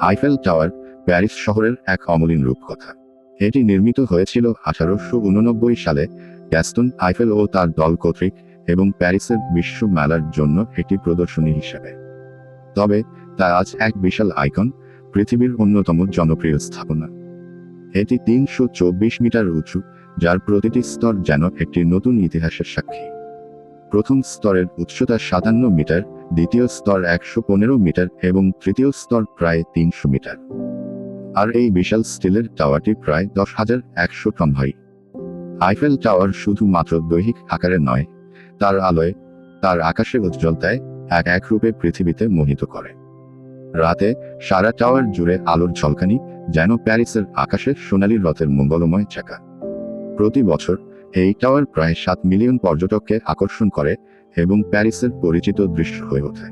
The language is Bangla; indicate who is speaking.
Speaker 1: আইফেল টাওয়ার প্যারিস শহরের এক অমলিন রূপকথা। এটি নির্মিত হয়েছিল 1889 সালে গ্যাস্তন আইফেল ও তার দল কর্তৃক এবং প্যারিসের বিশ্ব মেলার জন্য একটি প্রদর্শনী হিসেবে। তবে তা আজ এক বিশাল আইকন, পৃথিবীর অন্যতম জনপ্রিয় স্থাপনা। এটি 324 মিটার উঁচু, যার প্রতিটি স্তর যেন একটি নতুন ইতিহাসের সাক্ষী। প্রথম স্তরের উচ্চতা 57 মিটার, দ্বিতীয় স্তর 115 মিটার এবং তৃতীয় স্তর প্রায় 300 মিটার। আর এই বিশাল স্টিলের টাওয়ারটি প্রায় 10,100 টন ভারী। আইফেল টাওয়ার শুধুমাত্র দৈহিক আকারে নয়, তার আলোয়, তার আকাশে উজ্জ্বলতায় এক রূপে পৃথিবীতে মোহিত করে। রাতে সারা টাওয়ার জুড়ে আলোর ঝলকানি যেন প্যারিসের আকাশে সোনালী রথের মঙ্গলময় চাকা। প্রতি বছর এই টাওয়ার প্রায় 7 মিলিয়ন পর্যটককে আকর্ষণ করে এবং প্যারিসের পরিচিত দৃশ্য হয়ে ওঠে।